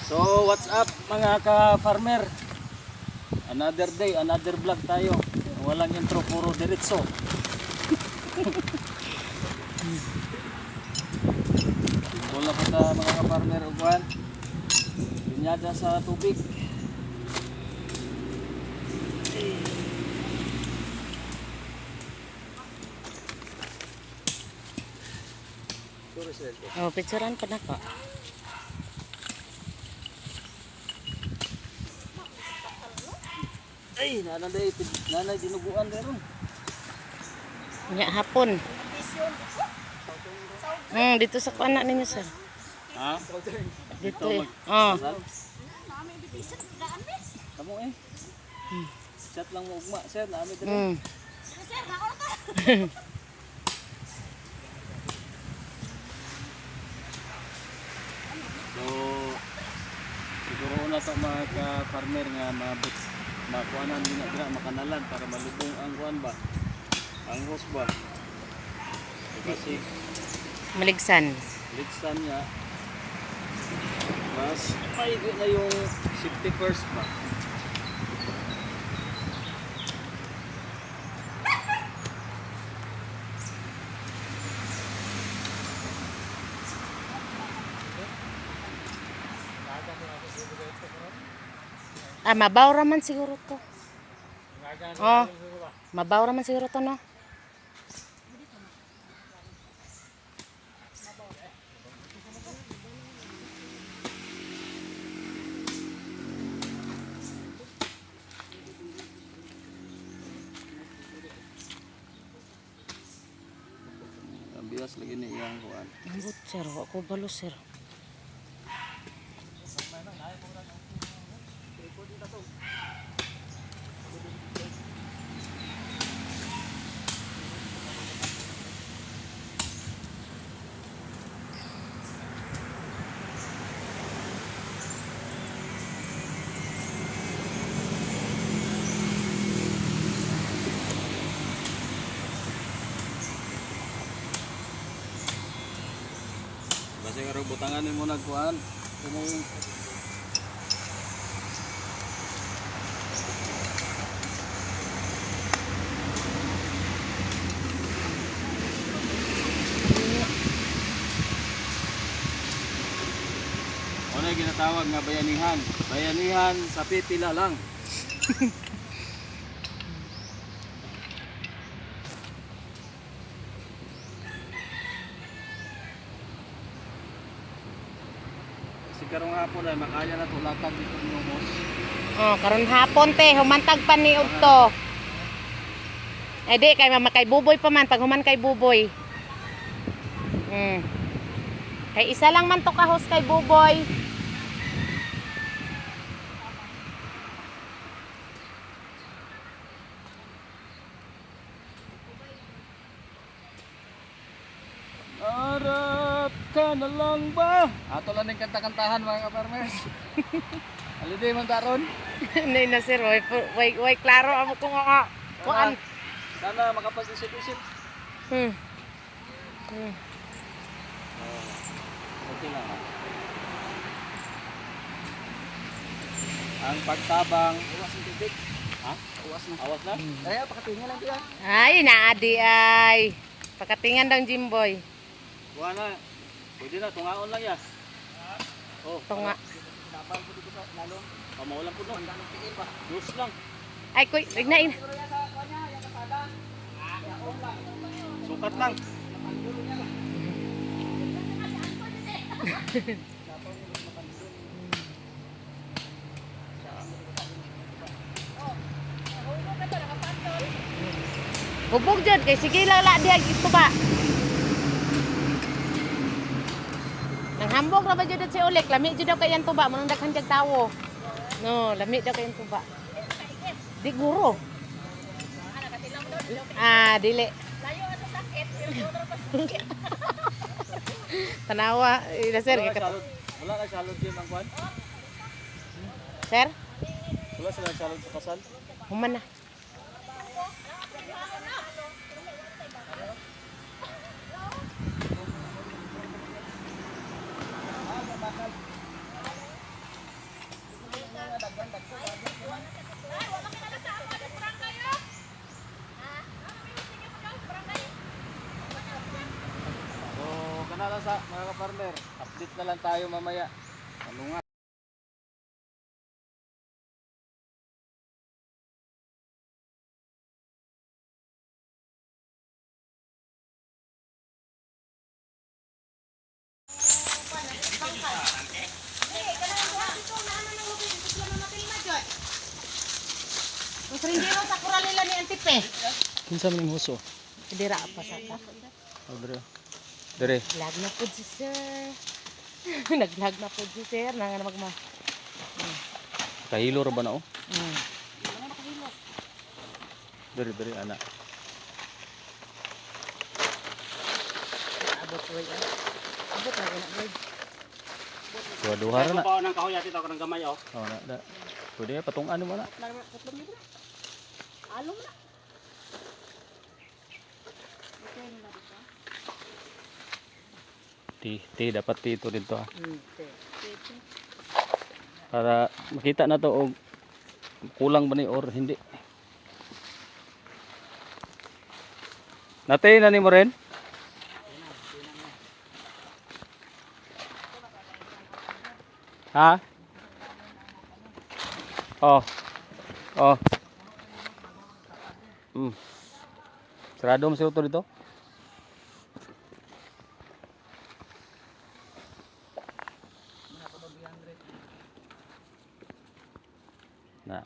So what's up mga ka-farmer? Another day, another vlog tayo. Walang intro, puro diretso. Bola pa ta mga ka-farmer ugwan. Binyada sa tubig. Oh, picturean ka na ka. Ay, nanay dinuguan meron. Nya hapon. Dito sa kuana ninyo, sir. Ha? Dito eh. Oh. Kamu eh. Chat lang mo ugma, sir, naami diri. So, siguro na to mga ka-farmer nga makuanan din na dira makanalan para malubong ang kuan ba? Ang host ba? Kasi Maligsan. ligsan niya mas maigi na yung safety first ba? Mabaw raman siguro to. Oh. Mabaw raman siguro to, no? Ang bias lagi ni iyang kuan. Ambot, sir. Wa ko balo, sir. Kasi karo butangan mo nagkuan. Kung ano yung ginatawag nga bayanihan? Bayanihan sa pipila lang. Kasi karong hapon ay makaya na tulakad dito ng mos. Oh, karon hapon te, humantag pa ni Udto. Eh di kay mama kay Buboy pa man pag human kay Buboy. Kay isa lang man to kahos kay Buboy. Harap ka na lang ba? Ato lang yung kanta-kantahan mga ka-farmers. Holiday man taron. Nay na sir, way klaro amo ko nga kuan. Sana makapag-isip-isip. Okay lang. Ang pagtabang. Awas ng tubig. Ha? Awas na. Awas na? Kaya pakatingin lang diyan. Ay, naadi ay. Pakatingan daw Jimboy. Buwan na. Pwede na, tungaon lang ya. Oh, Tunga. Tapang po dito sa lalong. Pamaulan po no. Dos lang. Ay, kuy, ignain. Sukat lang. Hubog jud kay sige lala diha ito ba. Nang hambog ra ba jud si Ulik, lami jud daw kay yan tuba, manang daghan jag tawo. No, lami daw kay yan tuba. Di guro. Dili. Layo ato sakit, tanawa, ila sir kay Wala na salod yun ang kwan? Sir? Wala sila salod sa kasal? Human na. basa mga ka-farmer. Update na lang tayo mamaya. Ano nga? Mas rin mo sa kuralila ni Antipe. Kinsa man yung huso? Dira pa sa ka. Oh, dire. Lag na po si sir. Naglag na po si sir. Nangan magma. Kahilo ra ba na oh? Hmm. Dire ana. Abot ko yan. Abot na ko na boy. Duha ra na. Bawa ng kahoy ati ko ng gamay oh. Oh, na. Pwede patong ano mo na. Along na. Ti dapat ti ito dito ah. Hmm. Para makita na to og kulang ba ni or hindi. Natay na ni mo rin? Ha? Oh. Oh. Sarado mo si auto dito? Na.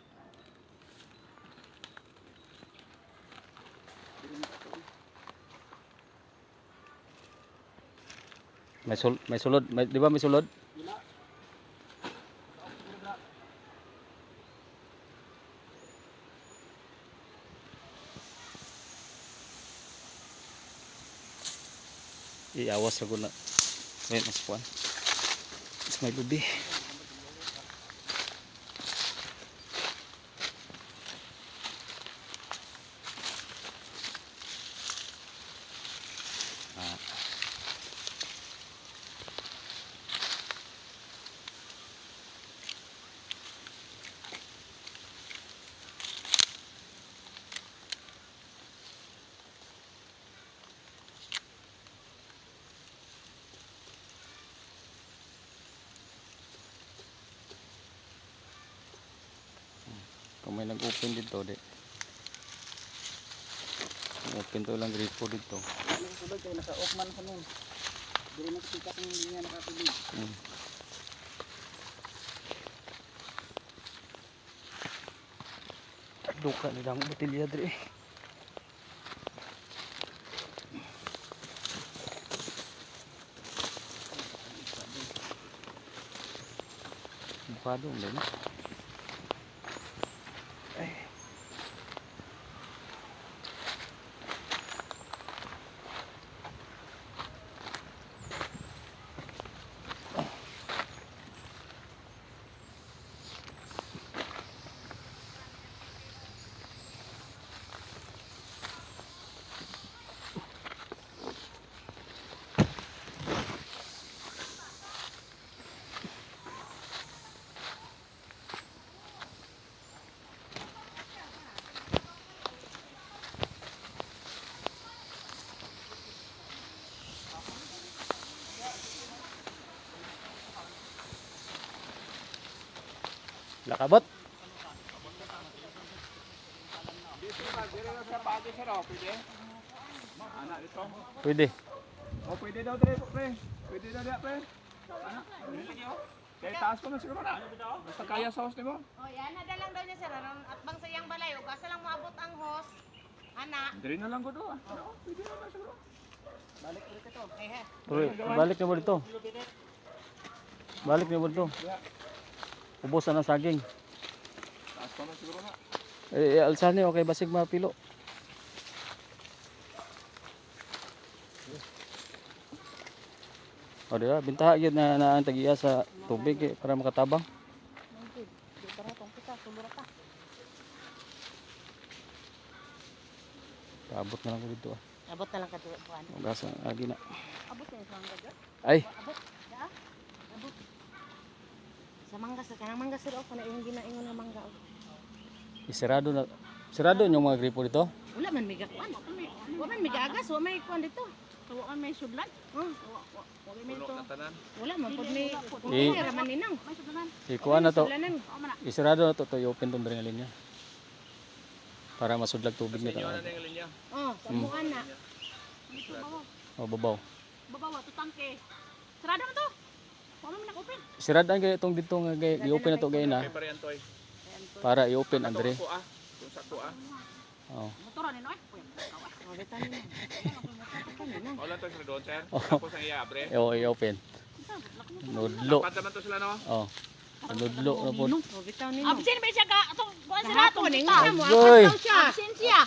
May sulod, di ba may sulod? Iawas ra gud na. Wait, mas kuan. Mas may lubi. Kung may nag-open dito, open to lang gripo dito. Ang subay kay naka-off man sa nun. Dili na kita kung hindi niya nakatubig. Duka ni dang botilya dre. Bukado din. Lakabot. Pwede. Oh, pwede daw dire, pre. Pwede daw dire, pre. Ana, pwede lagi oh. Kaya taas ko na siguro na. Basta kaya sa host nimo. Oh, yan na dalang daw niya sir. At bang sayang balay, ug asa lang moabot ang host. Ana. Dire na lang ko do. Pwede na siguro. Balik ulit ito. Eh, Balik na mo dito. Balik na mo dito. Ubusan ang saging. Taas ko na siguro na. Alsan niyo okay basig mapilo. O diba, bintaha gyud na ang tagiya sa tubig para makatabang. Abot na lang ko dito ah. abot na lang kadto buwan. Ugas ang agi na. Abot na sa mangga. Ay, Abot. Da. Abot. Sa mangga sa kanang mangga sir kana imong ginaingon nga mangga. isirado na. Sirado yung mga gripo dito. Wala man miga kuan. Wa man miga agas, wa may kuan dito. Tuwa ka may sudlan. Wala may ito. Wala man pud may Eh. raman ninang. May sudlan. Ikuha na to. Sulanan. Oo man. Isarado na to to i-open tong dring linya. Para masudlag tubig nito. Oh, samuan na. Dito bawa. O babaw. Babawa to tangke. Sarado man to. Wala man nak-open. Siradan kay itong dito nga i-open na to gay na para i-open ang dire. Oh. Motoran ni no eh. Oh, bitan ninang. Wala to sila doon, sir. Oh. Tapos ang iabre. I-open. Nudlo. Dapat naman to sila, no? Oh. Nudlo na po. Oh, bitan ninang. Absin ba siya ka? Ito, buwan sa Kahapon rato. ning mo Joy. apas daw siya. Absin siya.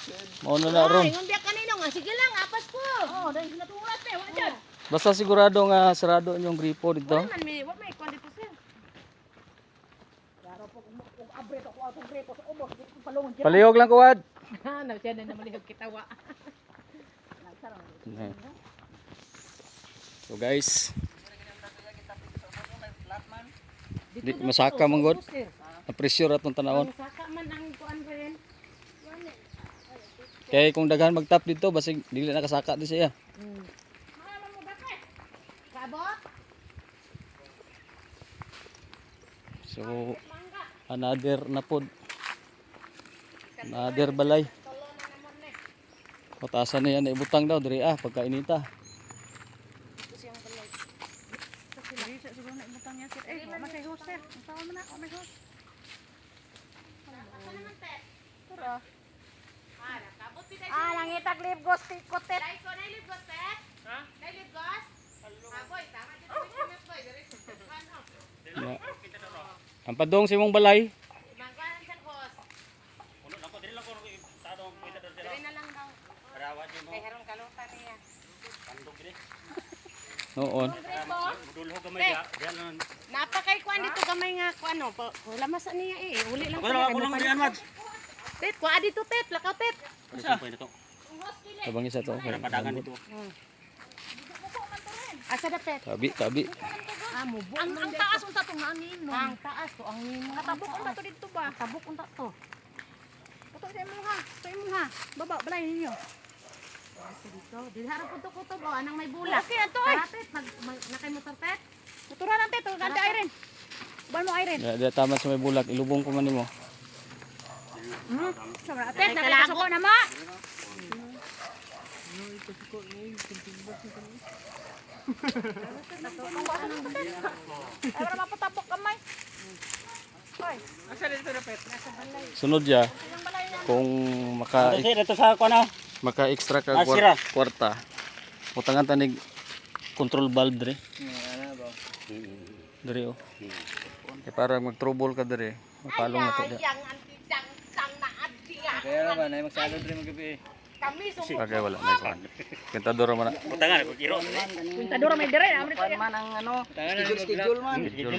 Mao na na ron. Ay, ngundiya kanino nga sige lang apas ko. Oh, dahil naturat eh. Wala dyan. Basta sigurado nga sarado yung gripo dito. Wala man may kwan dito sir. Yaro po kung abre to ko atong grepo sa ubos. Palungon dyan. Palihog lang kuwad. Na siya na namalihog kitawa. So guys, di masaka man god. Na pressure atong tanawon. Masaka man ang kuan ba yan? Kaya kung daghan magtap dito basig dili nakasaka di siya. Mahala mo bakit? Sabot? So another na pod. Another balay. Patasan na yan ibutang daw diri pagkainita. Siguro na ibutang niya sir. Eh, masay host sir. Ang tawag mo na. May host. Nangitag live ghost kotet. Dai ko na live ghost eh? Ha? Dai live ghost? Boy, tama dito boy. Diri sa Ang padong si mong balay. Mangkanan sa host. Diri na lang daw. Kay harong kalutan niya. Noon. Napakay kuan dito gamay nga kuan no. Wala masa niya eh. Uli lang. Ako lang diyan mag. Tet, kuan dito tet, lakaw tet. Abang isa to. Padangan dito. Asa da tet? Tabi. Mubo. Ang taas unta tong hangin no. Ang taas to ang nimo. Katabok unta to dito ba? Tabok unta to. Puto sa imo ha. Sa imo ha. Baba balay ninyo. Dito, dili harap kuto-kuto oh, anang may bulak. Okay, ato ay. Tet, nakay motor tet. Tuturan natin to. Ganda Irene. Ban mo Irene. Di tama sa may bulak ilubong ko man nimo. Sobra atet nakasuko na ma. Ay, para mapatabok kamay. Hoy, Sunod ya kung maka extra ka kwarta. Utangan tanig control valve dre. Dre oh. Kaya para mag-trouble ka dre. Mapalong na to dia. Yang anti-dang sang na adya. Kaya na ba, na magsalo rin magabi. Kami sumut. Kaya wala na kuan. Kentador man na. pintadora may dire. Amri to. Man ang ano, schedule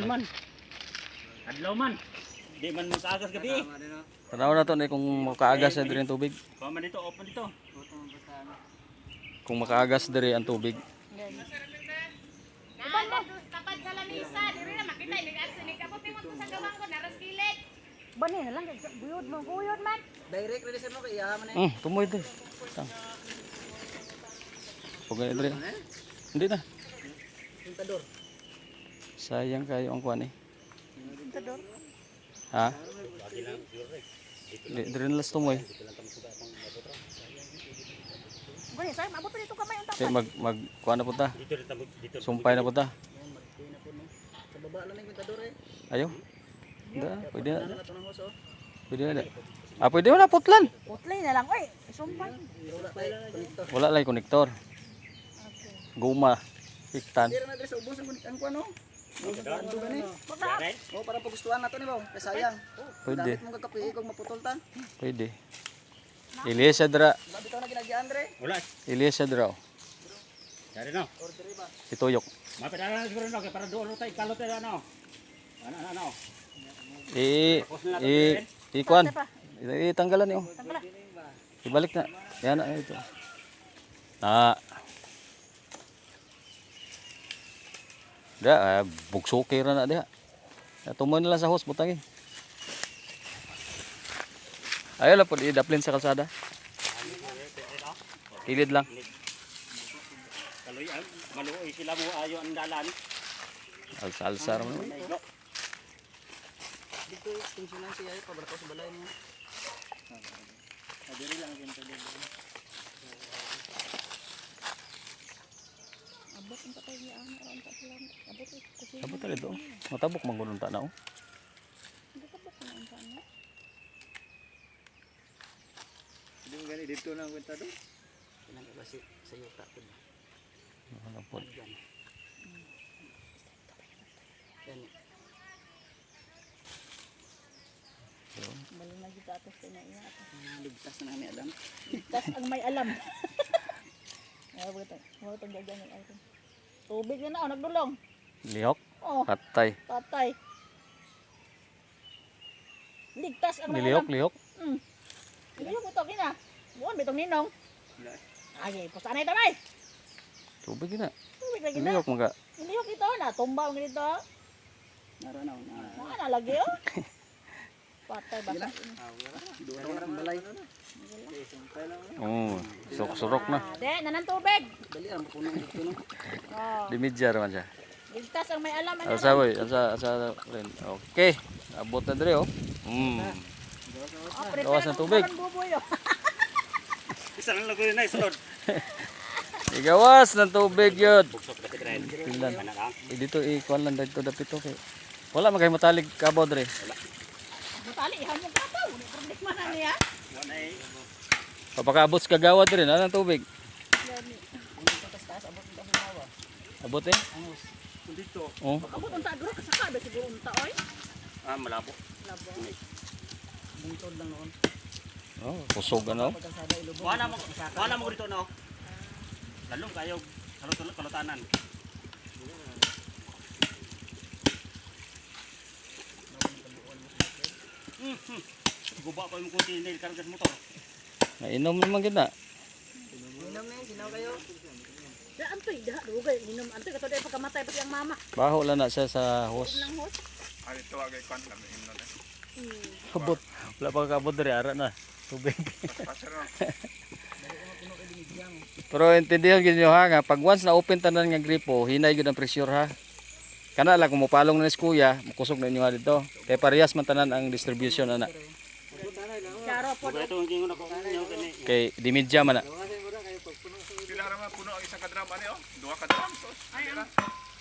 man. Adlaw man. Di man mo sa agas gabi. Tanaw na to ni kung makaagas na dre ang tubig. Kama dito, open dito. Kung makaagas dre ang tubig. Tapad sa lamisa, diri na makita ni asin ka puti mo sa gawang ko naras kilit. Bani na lang guyod man. Direct release mo kay yaman eh. Tumoy dre. Tang. Pugay dre. Hindi na. Pintador. Sayang kayo ang kuan eh. Pintador. Ha? Dire na las tumoy. Bani say maabot dito kamay unta. Kaya mag kuan na punta. Sumpay na punta. Sa baba lang yung pintador eh. Ayo. Da, pwede na. Ito ng hoso. Pwede na. Pwede na putlan. Putlay na lang oy. Sumpay. Wala tayo connector. Wala lang konektor. Guma. Piktan. Dira na dre sa ubos ang kuan no. Ando gani. Pagka Oh, para pagustuhan nato ni ba? Kay sayang. Pwede. Dapat mong kakapi kung maputol ta. Pwede. Ilyas dra. Labi taw na ginagyan dre. Wala. Ilyas dra. Dari no. Ituyok. Mapedala siguro no, kaya para doon tayo kalot tayo ano. Ano. Ikuan. Itanggalan niyo. Ibalik na. Yan na ito. Da, bugsuki ra na diha. Tumoy na lang sa host butangin. Ayo lang po idaplin sa kalsada. Kilid lang. Maluoy sila mo ayo ang dalan. Alsa-alsa naman. Naigo. Dito extensionan siya ay pabarako sa balay mo. Diri lang gyud sa dito. Abot ang patay niya ang aron ta sila. Abot ko. Sabot tali to. Matabok manggunong ta na oh. Abot na ang ano. Hindi mo gani dito na ang kwenta doon. Kanang kasi sa yuta pud. Ano po. Yan. Balo na kita atos na iya. Ligtas na nami alam. Tas ang may alam. Wala tong gagawin ng item. Tubig na na nagdulong. Lihok. Oh, Patay. patay. Ligtas ang may Nilihok, alam. lihok. Hindi mo to kina. Buwan bitong ninong. Ay, pusta na ito bay. Tubig na. Tubig lagi na. Lihok mga. Niliyok ito na, tumba ang ganito. Naranaw na. Ano lagi oh. Patay bata. Duha ang balay. Oh, surok na. De, nanang tubig. Dali ang puno dito no. Oh, Dimidjar man siya. ligtas ang may alam ano. Asa boy, asa rin. Okay. Abot na dire oh. Oh, Gawas ng tubig. Buboy oh. Isa lang lagoy na isulod. Igawas ng tubig yun. Buksok dapit rin. Pilan. Mana ka? Dito ikuan lang dito dapit okay. Wala magay matalig kabaw dire. Butali ihan mo ka pa, uni problema na niya. Wala eh. Papakaabot sa kagawad rin, ano ng tubig? Taas abot ng hawa. Abot eh. Dito. Oh. Abot unta gro kasaka ba siguro unta oy. Ah, malabo. Labo. Bungtod lang noon. Oh, kusog ano. Pagkasada ilubong. Wala mo dito no. Lalong kayo kalutanan. Guba ko yung container kargas motor. Nainom naman gid na. Inom na sinaw kayo. Da antoy da rugay minom antoy kato day pagkamatay pati ang mama. Baho lang na siya sa hose. Nang hos. Ay, ito agay kwan kami imno na. Abot. Wala pa kaabot dire ara na. Tubig. Pasar na. Pero intindihan gid niyo ha nga pag once na open tanan nga gripo, hinay gid ang pressure ha. Kana lang kung mopalong na ni kuya, mukusog na inyo ha dito. Kay parehas man tanan ang distribution ana. Charo po. Ito ang gingon ako nyo kani. Kay dimidya man na. Sila ra man puno ang isa ka drum ani oh. Duha ka drum sos. Ay,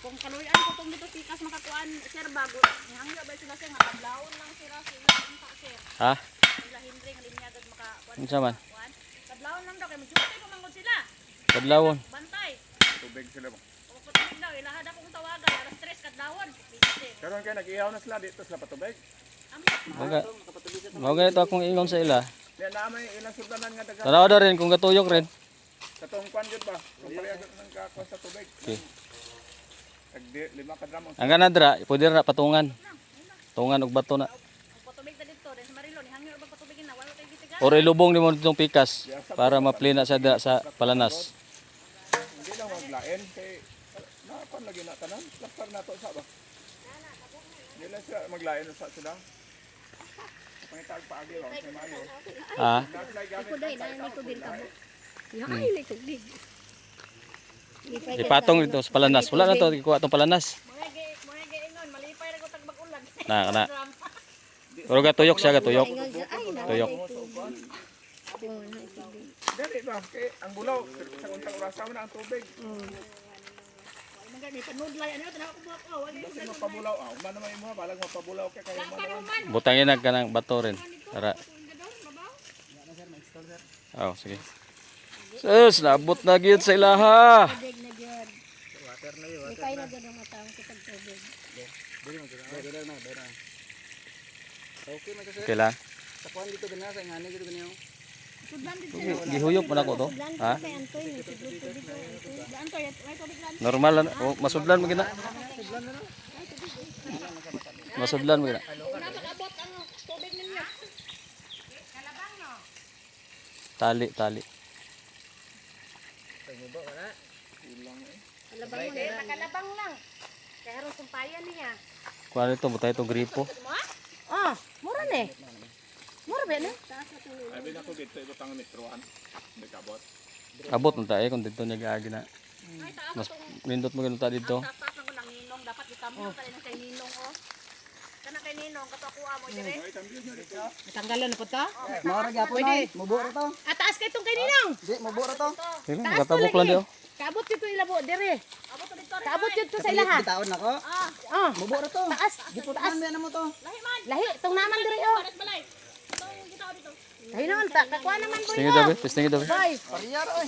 kung kaluyan ko tong dito tikas makakuan sir bago. Hangyo ba sila sir nga kadlawon lang sila sila unta sir. Ha? Sila hindre nga linya gad makakuan. Unsa man? Kadlawon lang daw kay magjuti ko mangod sila. Kadlawon. Bantay. Tubig sila mo. O patubig daw ilahad akong tawagan alas 3 kadlawon. Bisi. Karon kay nag-ihaw na sila dito sila patubig. Mga Mao ganito akong ingon sa ila. Diyan na may ilang sultanan nga daga. Tanaw da rin kung gatuyok rin. Katong kwan jud ba? Kung pareha jud nang kakuha sa tubig. Okay. Lima ka drum. Ang kanadra, pwede na patungan. Tungan og bato na. Ang patubig na dito din sa Marilo ni hangyo ba patubigin na wala tay gitigan. Or ilubong nimo ditong pikas para ma-play na siya sa palanas. Hindi lang maglain kay nakakon lagi na tanan. Lapar na to sa ba? Hindi lang sila maglain sa sila. Pangitag paagi ba sa mayo. Ha? Ko dai na ni ko din kabo. Ya ay ni tubig. Ipatong dito sa palanas. Wala na to ikuha tong palanas. Mga ingon malipay ra ko tag bag-ulan. Na. Pero gatuyok siya, gatuyok. Tuyok. Dali ba kay ang bulaw sa untang orasa man ang tubig. Mga ni panudlay ano tanaw ko buak oh. Kasi mapabulaw ah, man naman imo balag mapabulaw kay kayo man. Butangin na kanang bato rin. Para. Oh, sige. Sus, naabot na gyud sa ilaha. Lipay na gud ang matang ko tag tubig. Okay man kasi. Okay lang. Sa kuan dito gana sa ngani dito ganyo. Gihuyop man ako to. Ha? Kay Antoy ni siguro dito. Antoy may tubig lan. Normal lang. Oh, masudlan mo gina. Masudlan mo gina. Una pag-abot ang tubig ninyo. Kalabang no. Tali. Kalabang mo na kalabang lang. Kaya ron sumpayan niya. Kuha nito, butay itong gripo. Ah, mura ni. Mura ba ni? Abi na ko dito ibutang metroan. Nagabot. Abot man tayo kung dito niya gaagi na. Mas nindot mo ganun ta dito. Tatas ako ng ninong, dapat itambyo ka rin kay ninong, oh. Kana kay ninong, kato ako amo, dire. Natanggalan na po to? Mara gyapon ay. Mubura to. At taas kay itong kay Ninong. Di mubura to. Sige, makatabok lang diyo. Kaabot yun to ilabo, dire. Abo to dito, Kaabot yun to sa ilaha. Bitaon nako. Oh, Mubura to. taas. Giputan na mo to. lahi man. Lahi, itong naman dire oh. Pares balay. Itong gitaw dito. Ay noon, kakuha naman po Pistingin yun. daw, pistingin daw. Boy, Pariyar oy.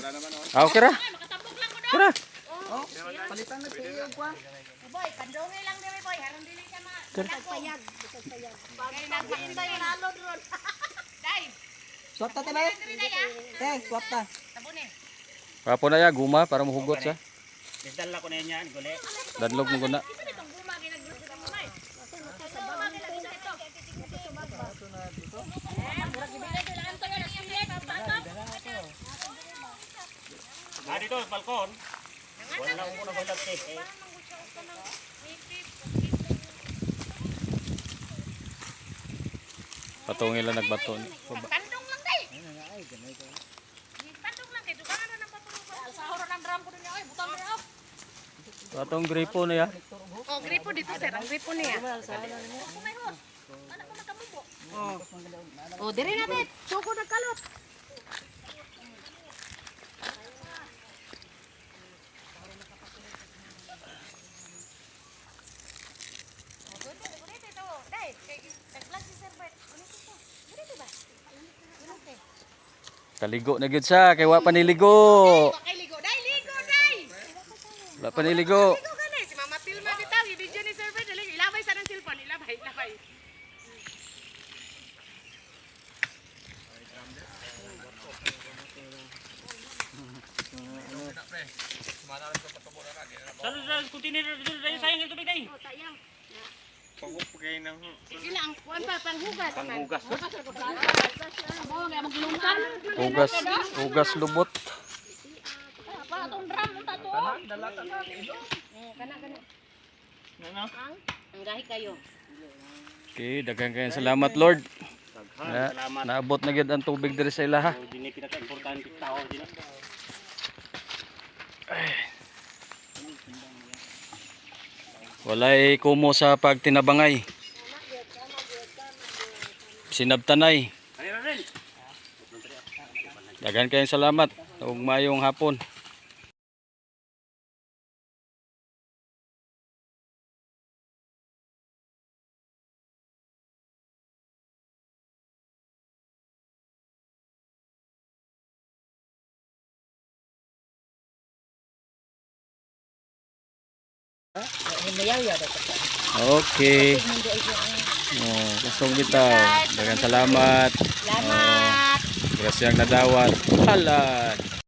Okay ra. Ay, makatambok lang ko daw. Kira. Oh, palitan na siya kwa. Boy, pandongi lang dire, boy. Haron dili ka ma. Nagpayag. Kaya nagpahintay yung nalod ron. Dai, Swap ta tayo. Swap ta. tabon eh. Kapo na ya guma para mahugot siya. Disdal ko na yan, guli. Dadlog mo guna. Isa nitong guma, ginagluto ng mamay. Guma, ginagluto ito. Murag ibigay ko lang to yan. Aspilet, batok. Dito, balkon. Wala ko na bulat eh. Patungin lang nagbaton. Tandong lang, day. Tandong lang, kay dugangan na ng papulugan. Sa horo ng drum ko dun niya, oy. Butang niya, oh. Patong gripo na ya. oh, gripo dito sir, ang gripo niya. Ako may hos. Anak ko makamubo. Oh, dire natin. Suko nagkalot. Gunit ito. Day, nag-vlog si Sir Bert. Gunit ito. Gunit ba? Gunit eh. Kaligo na gyud siya kay wa pa niligo. Bakay ligo. Day, ligo, day. Wa pa niligo. Ligo ka na. Si Mama Pilma bitaw, i-video ni Sir Bert. Ilabay sa ng cellphone. Ilabay. Saan continue dito sayang yung tubig day. Sige lang, kuwan pa, panghugas. Panghugas. Abo, kaya maglungkan. Ugas lubot. Pa, itong drum, ang tato. Ang gahi kayo. Okay, daghang kayong salamat Lord. Salamat. Naabot na gyud ang tubig diri sa ilaha. Dini pinaka-importante tao din. Walay kumo sa pagtinabangay. Sinabtanay. Ayun rin. Daghang kayong salamat. Ug maayong hapon. Okay. Oh, kusog bitaw. Daghang salamat. Salamat. Grasyang nadawat. Halan.